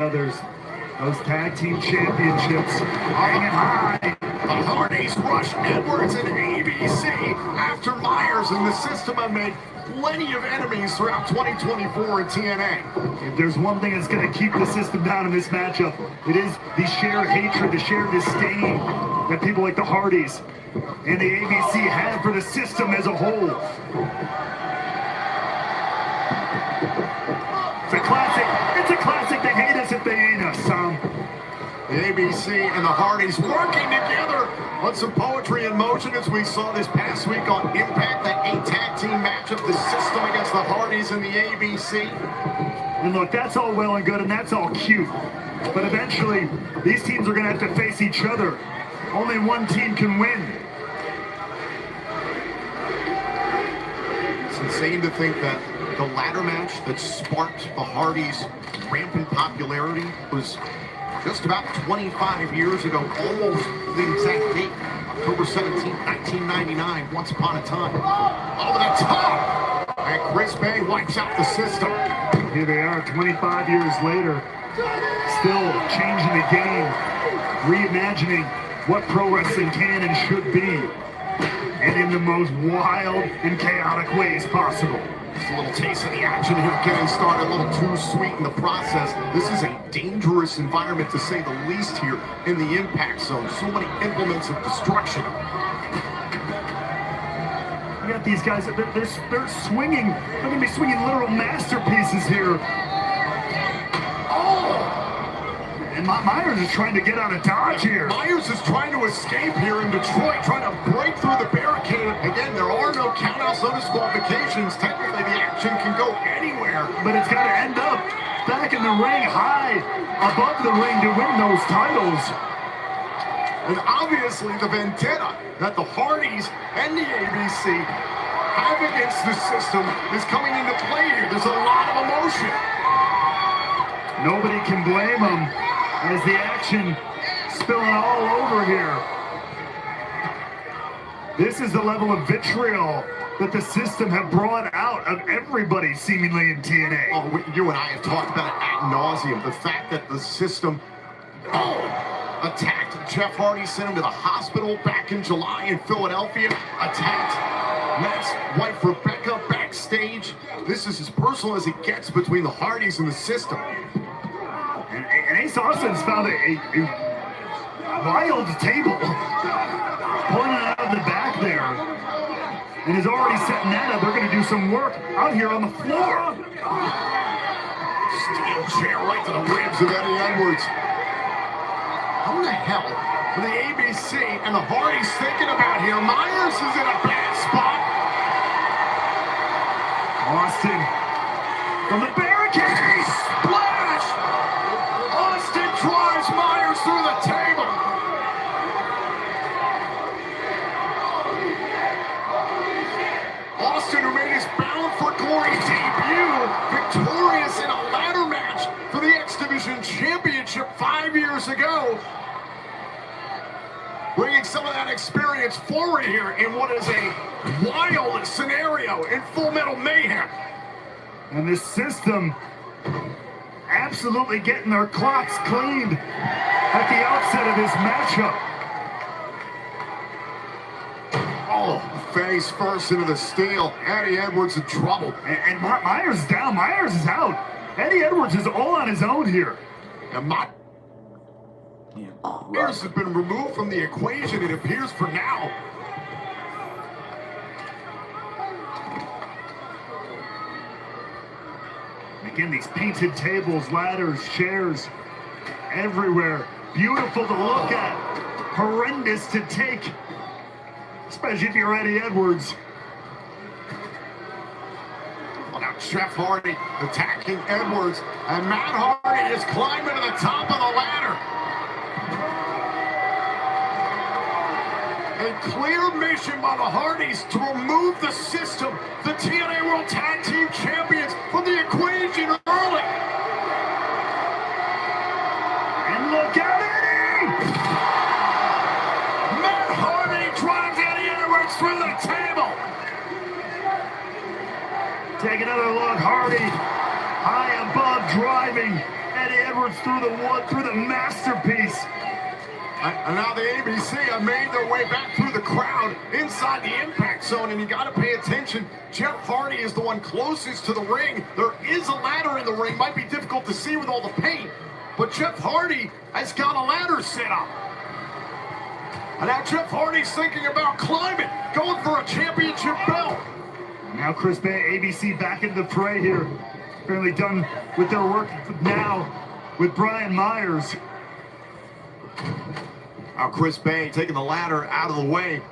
others. Those tag team championships hanging high. The Hardys rush Edwards and ABC after Myers and the system have made plenty of enemies throughout 2024 in TNA. If there's one thing that's going to keep the system down in this matchup, it is the shared hatred, the shared disdain that people like the Hardys and the ABC have for the system as a whole. It's a classic. They hate us if they ain't us, Sam. The ABC and the Hardys working together on some poetry in motion as we saw this past week on Impact, that 8-tag team matchup, the system against the Hardys and the ABC. And look, that's all well and good and that's all cute. But eventually, these teams are going to have to face each other. Only one team can win. It's insane to think that the ladder match that sparked the Hardys' rampant popularity was just about 25 years ago, almost the exact date, October 17, 1999, once upon a time. Over the top! And Chris Bay wipes out the system. Here they are, 25 years later, still changing the game, reimagining what pro wrestling can and should be, and in the most wild and chaotic ways possible. Just a little taste of the action here, getting started, a little too sweet in the process. This is a dangerous environment, to say the least, here in the Impact Zone. So many implements of destruction. You got these guys, they're swinging. They're going to be swinging literal masterpieces here. And Myers is trying to get out of dodge here. Myers is trying to escape here in Detroit, trying to break through the barricade. Again, there are no countouts, no disqualifications. Technically, the action can go anywhere. But it's got to end up back in the ring, high above the ring to win those titles. And obviously, the vendetta that the Hardys and the ABC have against the system is coming into play here. There's a lot of emotion. Nobody can blame them as the action spilling all over here. This is the level of vitriol that the system have brought out of everybody seemingly in TNA. Oh, you and I have talked about it ad nauseum. The fact that the system attacked Jeff Hardy, sent him to the hospital back in July in Philadelphia, attacked Matt's wife Rebecca backstage. This is as personal as it gets between the Hardys and the system. And Ace Austin's found a wild table, pulling it out of the back there, and is already setting that up. They're going to do some work out here on the floor. Steel chair right to the ribs of Eddie Edwards. How in the hell are the ABC and the Hardys thinking about here? Myers is in a bad spot. Austin from the barricade. Splash! Austin drives Myers through the table. Austin, who made his Bound for Glory debut, victorious in a ladder match for the X Division Championship 5 years ago, bringing some of that experience forward here in what is a wild scenario in Full Metal Mayhem. And this system absolutely getting their clocks cleaned at the outset of this matchup. Oh, face first into the steel. Eddie Edwards in trouble. And Myers is down. Myers is out. Eddie Edwards is all on his own here. And Myers has been removed from the equation, it appears, for now. Again, these painted tables, ladders, chairs, everywhere. Beautiful to look at. Horrendous to take. Especially if you're Eddie Edwards. Well, now Jeff Hardy attacking Edwards. And Matt Hardy is climbing to the top of the ladder. A clear mission by the Hardys to remove the system, the TNA World Tag Team Champions, from the equation early. And look at Eddie! Matt Hardy drives Eddie Edwards through the table. Take another look, Hardy, high above, driving Eddie Edwards through the wood, through the masterpiece. And now the ABC have made their way back through the crowd inside the impact zone, and you got to pay attention. Jeff Hardy is the one closest to the ring. There is a ladder in the ring. Might be difficult to see with all the paint, but Jeff Hardy has got a ladder set up. And now Jeff Hardy's thinking about climbing, going for a championship belt. Now Chris Bay, ABC back into the fray here. Apparently done with their work now with Brian Myers. Now Chris Bay taking the ladder out of the way,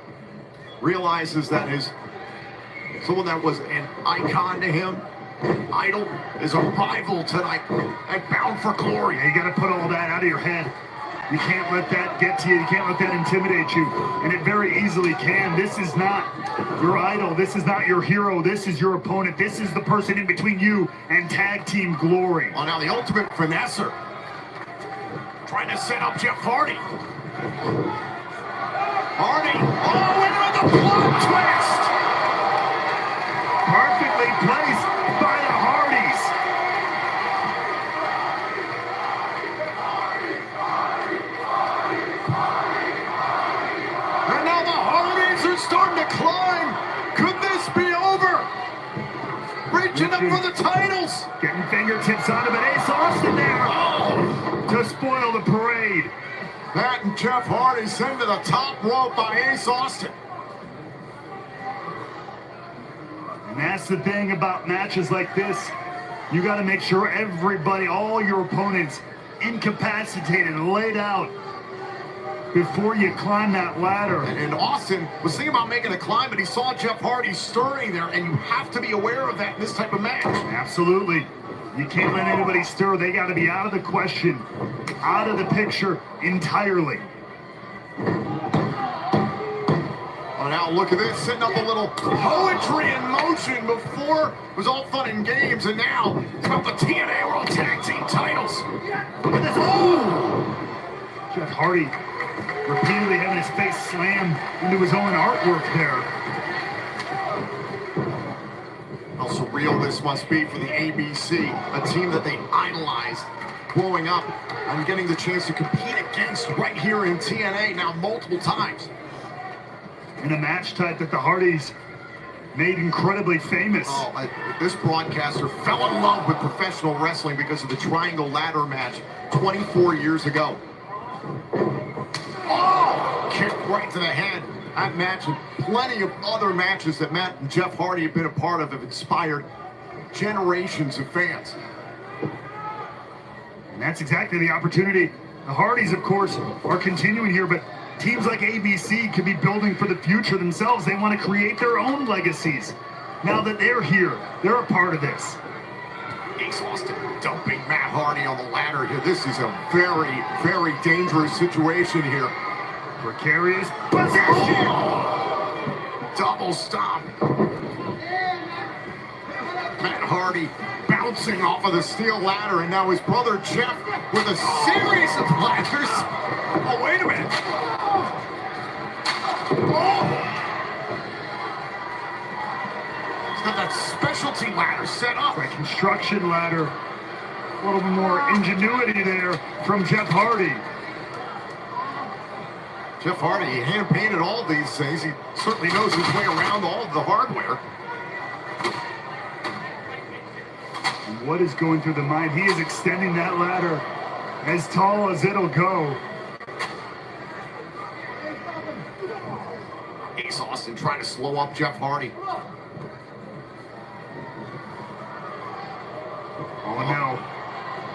realizes that someone that was an icon to him, idol, is a rival tonight and bound for glory. Yeah, you got to put all that out of your head. You can't let that get to you. You can't let that intimidate you. And it very easily can. This is not your idol. This is not your hero. This is your opponent. This is the person in between you and tag team glory. Oh, now the ultimate finesser. Trying to set up Jeff Hardy. Hardy. Oh, into the plot twist. Perfectly placed by the Hardys. And now the Hardys are starting to climb. Could this be over? Reaching up for the titles. Getting fingertips on him, and Ace Austin there. Oh. To spoil the parade. Matt and Jeff Hardy sent to the top rope by Ace Austin. And that's the thing about matches like this. You got to make sure everybody, all your opponents, incapacitated, laid out before you climb that ladder. And Austin was thinking about making a climb, but he saw Jeff Hardy stirring there, and you have to be aware of that in this type of match. Absolutely. You can't let anybody stir. They got to be out of the question, out of the picture entirely. Oh, now look at this, setting up a little poetry in motion. Before it was all fun and games, and now it's about the TNA World Tag Team titles. Look at this. Oh! Jeff Hardy repeatedly having his face slammed into his own artwork there. How surreal this must be for the ABC, a team that they idolized growing up and getting the chance to compete against right here in TNA now multiple times. In a match type that the Hardys made incredibly famous. Oh, this broadcaster fell in love with professional wrestling because of the triangle ladder match 24 years ago. Oh, kick right to the head. That match and plenty of other matches that Matt and Jeff Hardy have been a part of have inspired generations of fans. And that's exactly the opportunity. The Hardys, of course, are continuing here, but teams like ABC could be building for the future themselves. They want to create their own legacies. Now that they're here, they're a part of this. Ace Austin dumping Matt Hardy on the ladder here. This is a very, very dangerous situation here. Precarious position. Oh, double stop. Matt Hardy bouncing off of the steel ladder, and now his brother Jeff with a series of ladders. Oh, wait a minute. Oh! He's got that specialty ladder set up. That construction ladder. A little more ingenuity there from Jeff Hardy. Jeff Hardy, he hand-painted all these things. He certainly knows his way around all of the hardware. And what is going through the mind? He is extending that ladder as tall as it'll go. Ace Austin trying to slow up Jeff Hardy. Oh no.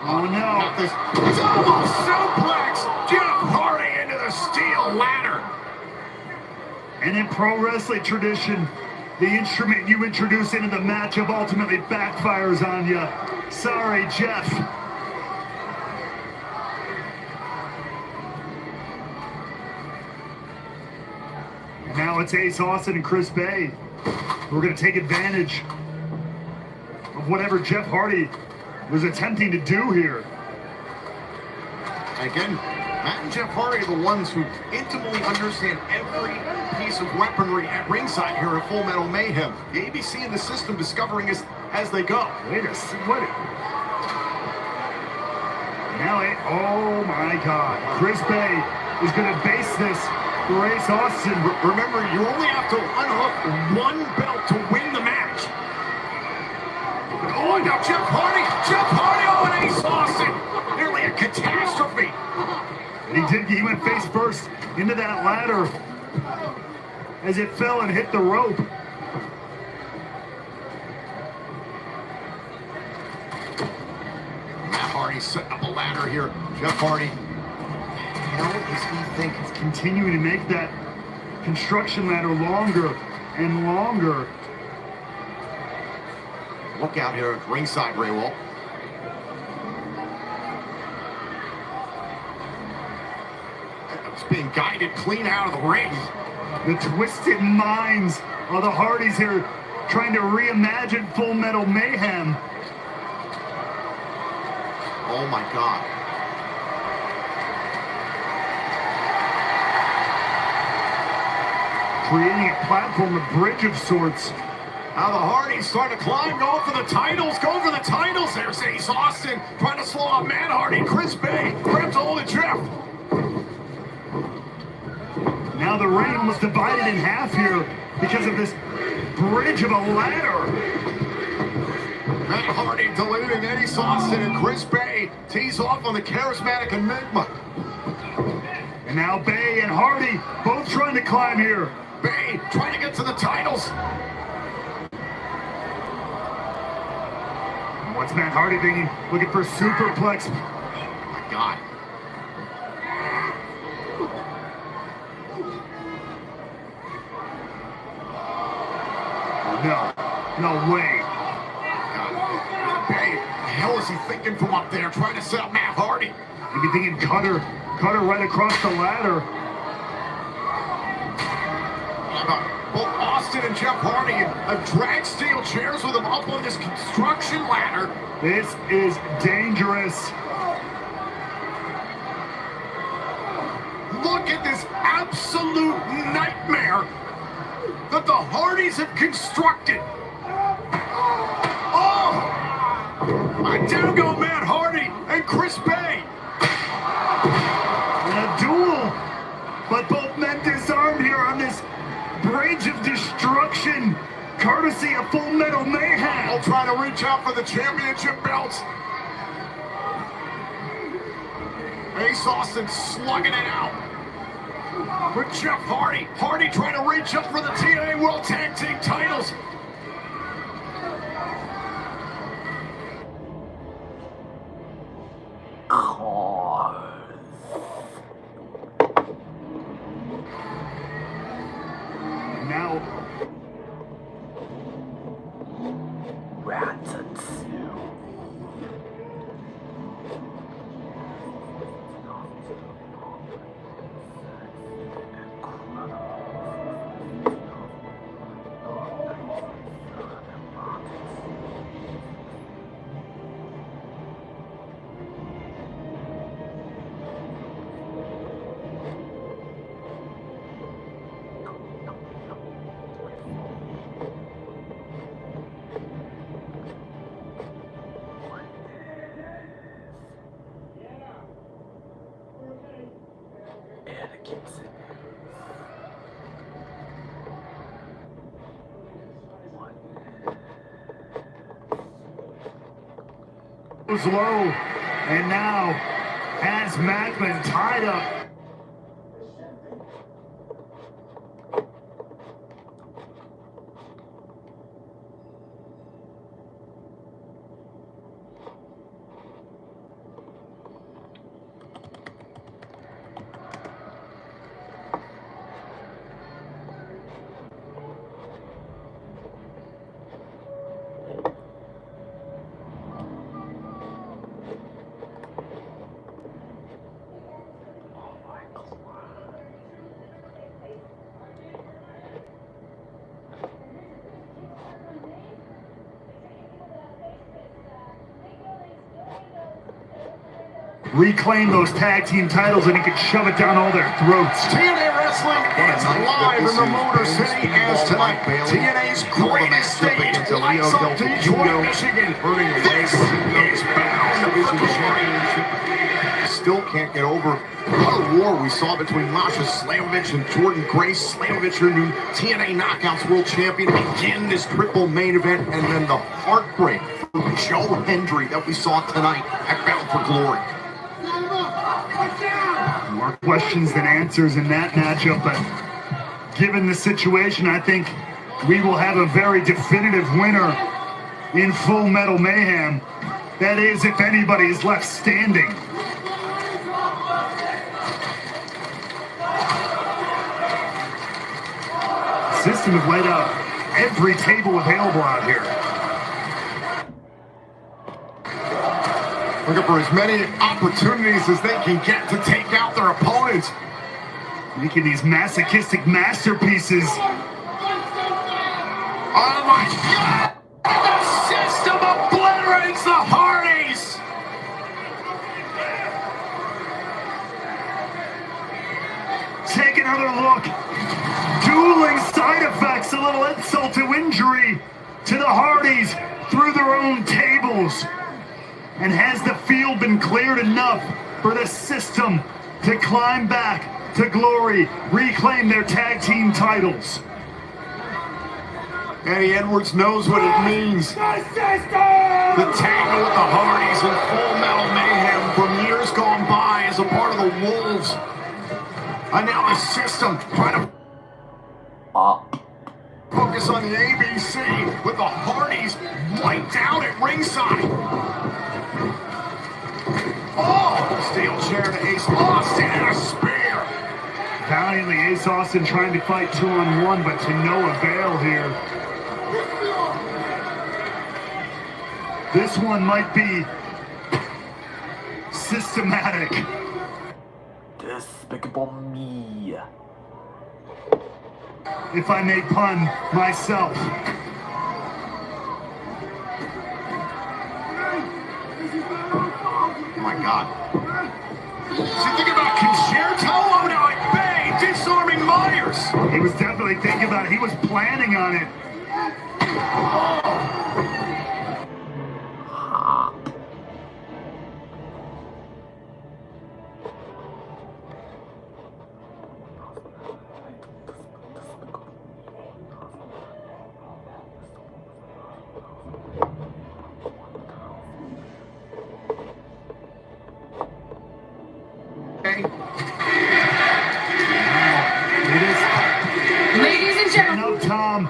Oh no. Not this double suplex. Jeff Hardy into the steel ladder. And in pro wrestling tradition, the instrument you introduce into the matchup ultimately backfires on you. Sorry, Jeff. And now it's Ace Austin and Chris Bay who are going to take advantage of whatever Jeff Hardy was attempting to do here. Again, Matt and Jeff Hardy are the ones who intimately understand every piece of weaponry at ringside here at Full Metal Mayhem. The ABC and the system discovering as they go. Wait a second. What? now, oh my God. Chris Bay is going to base this for Ace Austin. Remember, you only have to unhook one belt to win the match. Oh, now Jeff Hardy, oh, and Ace Austin. Nearly a catastrophe. He went face first into that ladder as it fell and hit the rope. Matt Hardy setting up a ladder here. Jeff Hardy. What the hell does he think? He's continuing to make that construction ladder longer and longer. Look out here at ringside, Ray Wolf. It's being guided clean out of the ring. The twisted minds of the Hardys here trying to reimagine Full Metal Mayhem. Oh my God. Creating a platform, a bridge of sorts. Now the Hardys starting to climb, going for the titles, There's Ace Austin trying to slow out Matt Hardy. Chris Bay grabs a hold of Jeff. Now the ring was divided in half here because of this bridge of a ladder. Matt Hardy deleting Ace Austin, and Chris Bay tees off on the charismatic Enigma. And now Bay and Hardy both trying to climb here. Bay trying to get to the titles. What's Matt Hardy thinking? Looking for superplex. Oh my God. No way. God. Bay, the hell is he thinking from up there, trying to set up Matt Hardy? Maybe thinking cutter right across the ladder. Both Austin and Jeff Hardy have dragged steel chairs with them up on this construction ladder. This is dangerous. Look at this absolute nightmare that the Hardys have constructed. Oh! Down go Matt Hardy and Chris Bay. And a duel. But both men disarmed here on this bridge of destruction, courtesy of Full Metal Mayhem. All trying to reach out for the championship belts. Ace Austin slugging it out with Jeff Hardy. Hardy trying to reach up for the TNA World Tag Team titles. Now, goes low, and now has Macklin tied up. Reclaim those tag team titles and he could shove it down all their throats. TNA Wrestling is live in the Motor City as tonight. TNA's greatest stage lights up Detroit, Michigan. This is Bound for Glory. still can't get over what a war we saw between Masha Slamovich and Jordan Grace. Slamovich, her new TNA Knockouts world champion, begin this triple main event, and then the heartbreak for Joe Hendry that we saw tonight at Bound for Glory. More questions than answers in that matchup, but given the situation, I think we will have a very definitive winner in Full Metal Mayhem. That is, if anybody is left standing. System have laid out every table available out here. Looking for as many opportunities as they can get to take out their opponents. Making these masochistic masterpieces. Oh my God! The System obliterates the Hardys! Take another look. Dueling side effects, a little insult to injury to the Hardys through their own tables. And has the field been cleared enough for the System to climb back to glory, reclaim their tag team titles? Eddie Edwards knows what it means. The tangle with the Hardys in Full Metal Mayhem from years gone by as a part of the Wolves. And now the System trying to focus on the ABC with the Hardys wiped out at ringside. Oh, steel chair to Ace Austin and a spear. Valiantly, Ace Austin trying to fight 2-on-1, but to no avail here. This one might be systematic. Despicable Me. If I may pun myself. Oh my God. Is he thinking about Concerto? Oh no, at Bay, disarming Myers. He was definitely thinking about it. He was planning on it. Ladies and gentlemen. No, Tom.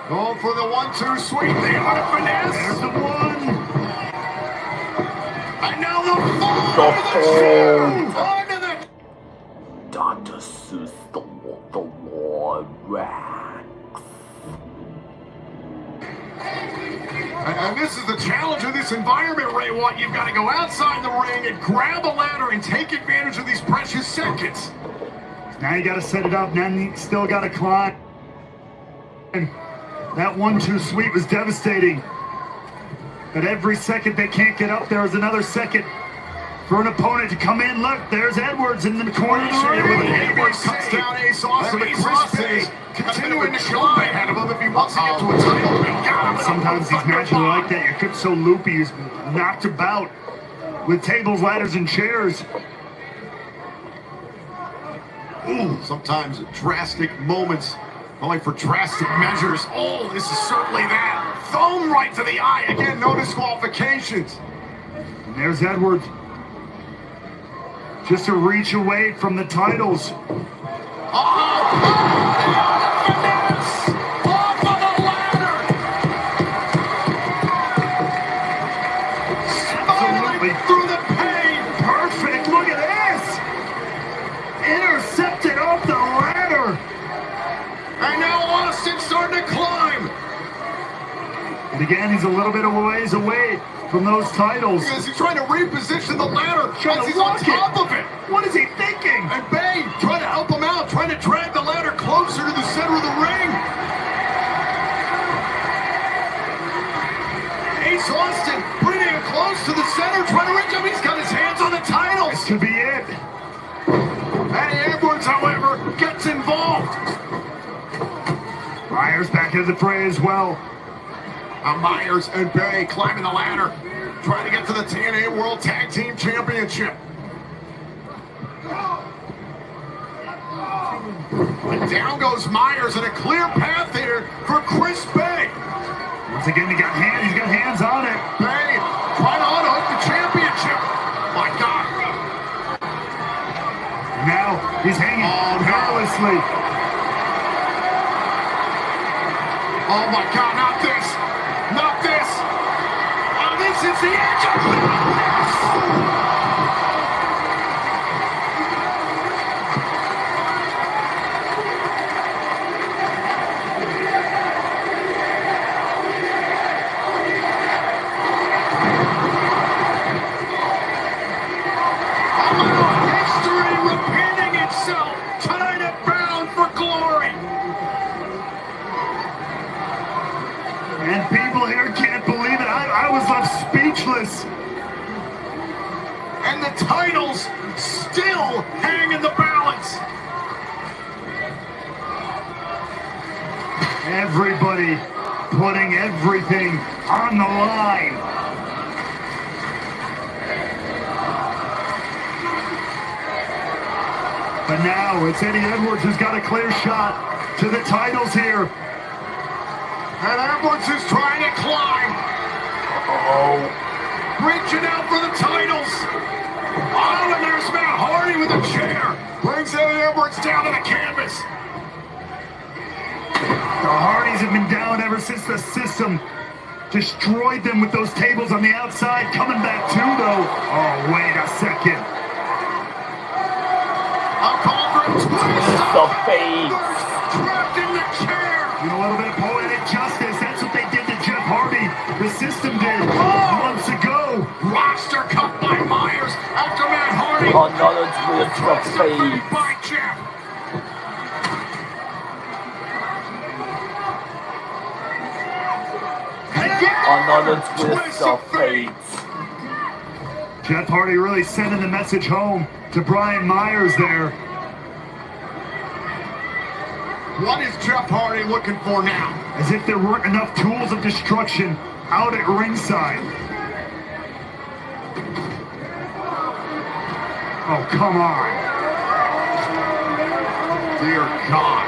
Going for the 1-2 sweep. The art of finesse. There's the one. And now the fall. Onto the Dr. Seuss, the war wax. And this is the challenge of this environment, Ray Watt. You've got to go outside the ring and grab a ladder and take advantage of these precious seconds. Now you got to set it up. Now you still got to climb. And that 1-2 sweep was devastating. But every second they can't get up, there is another second for an opponent to come in. Look, there's Edwards in the corner of the ring. Edwards cuts down Ace Austin, but Chris is continuing to climb ahead of him if he wants to get to a title. Sometimes these matches are like that. You're kept so loopy, he's knocked about with tables, ladders, and chairs. Ooh, sometimes drastic moments, only for drastic measures. Oh, this is certainly that. Thumb right to the eye. Again, no disqualifications. And there's Edwards. Just a reach away from the titles. Finesse! Off of the ladder! Spiraling through the pain! Perfect. Look at this. Intercepted off the ladder. And now Austin's starting to climb! And again, he's a little bit of a ways away from those titles. Because he's trying to reposition the ladder Trying as to he's on lock top of it! What is he thinking? And Bay trying to help him out, trying to drag the ladder closer to the center of the ring. Ace Austin bringing it close to the center, trying to reach him. He's got his hands on the titles. This could be it. Eddie Edwards, however, gets involved. Myers back into the fray as well. Myers and Bay climbing the ladder, trying to get to the TNA World Tag Team Championship. And down goes Myers, and a clear path here for Chris Bay. Once again, he's got hands on it. Bay trying to unhook the championship. My God. Now he's hanging perilously. Oh my God, not this. Not this. Oh, this is the edge of history repeating itself. Tonight at Bound for Glory. And people here can't believe it. I was left speechless. And the titles still hang in the balance. Everybody putting everything on the line. But now it's Eddie Edwards who's got a clear shot to the titles here. And Edwards is trying to climb. Reaching out for the titles. Oh, and there's Matt Hardy with a chair. Brings Eddie Edwards down to the canvas. The Hardys have been down ever since the system destroyed them with those tables on the outside. Coming back too, though. Oh, wait a second. A call for a twist. The face. Trapped in the chair. You know, a little bit of poetic justice. That's what they did to Jeff Hardy. The system did months ago. Roster cut by Myers after Matt Hardy. Another twist of Subverted fate. by Jeff. Another twist of fate. Jeff Hardy really sending the message home to Brian Myers there. What is Jeff Hardy looking for now? As if there weren't enough tools of destruction out at ringside. Oh, come on. Dear God.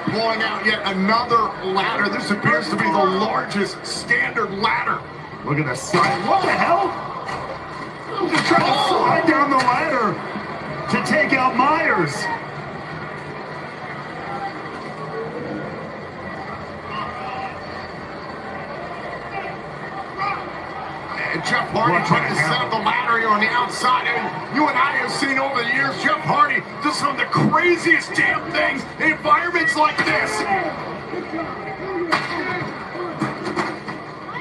Pulling out yet another ladder. This appears to be the largest standard ladder. Look at the side. What the hell? I'm just trying to slide down the ladder to take out Myers. And Jeff Hardy trying to set up the ladder here on the outside. And you and I have seen over the years Jeff Hardy do some of the craziest damn things in environments like this.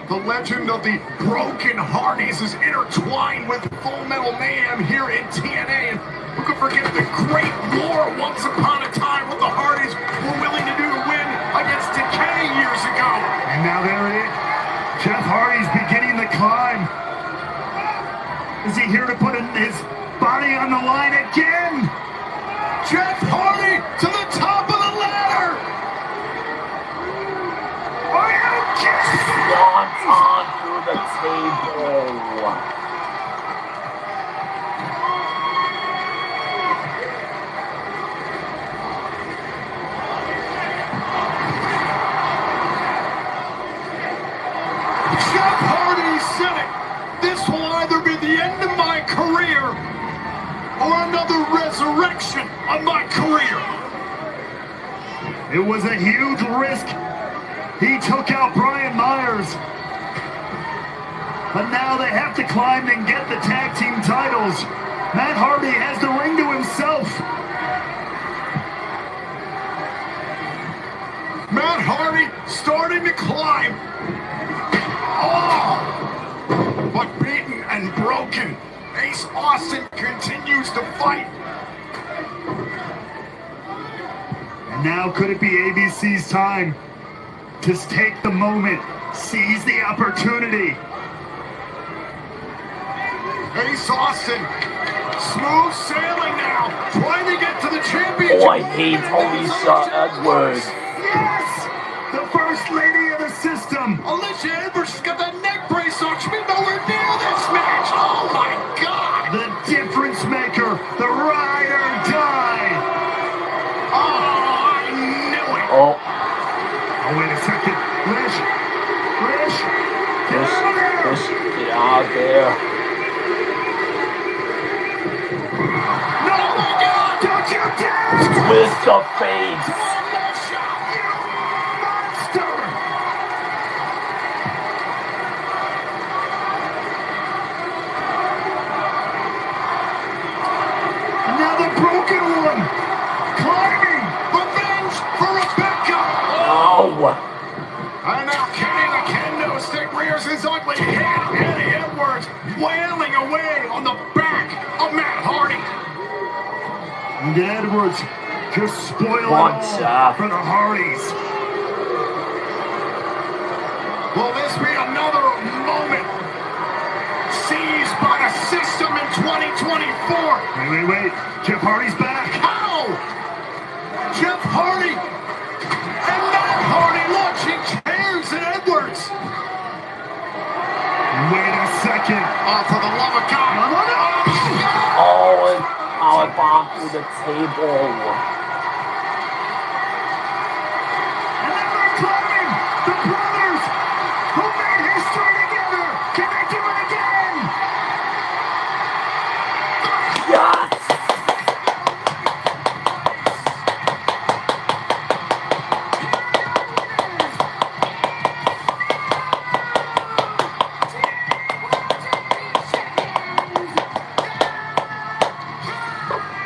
The legend of the Broken Hardys is intertwined with Full Metal Mayhem here in TNA. And who could forget the great war once upon a time what the Hardys were willing to do to win against Decay years ago. And now there it is. Jeff Hardy's beginning the climb. Is he here to put his body on the line again? Jeff Hardy to the top of the ladder. Are you kidding? Swanton through the table. Jeff Hardy said it. This will either be the end of my career or another resurrection of my career. It was a huge risk. He took out Brian Myers. But now they have to climb and get the tag team titles. Matt Hardy has the ring to himself. Matt Hardy starting to climb. Oh! But beaten and broken, Ace Austin continues to fight. And now could it be ABC's time to take the moment, seize the opportunity? Ace Austin, smooth sailing now, trying to get to the championship. Oh, I hate Alicia Edwards. Yes! The first lady of the system. Alicia Edwards has got that neck brace on. She'll be nowhere near this match. Just get out of there. No! Don't you dare! Twist of fate. Monster! And now the broken one! Climbing! Revenge for Rebecca! No. And now Kenny the Kendo Stick rears his ugly head. Eddie Edwards wailing away on the back of Matt Hardy. And Edwards just spoiled Once, it all for the Hardys. Will this be another moment seized by the system in 2024? Wait. Jeff Hardy's back. How? Jeff Hardy and Matt Hardy launching chairs at Edwards. Wait a second. Oh, for the love of God. Oh, and power bomb through the table. And then they're climbing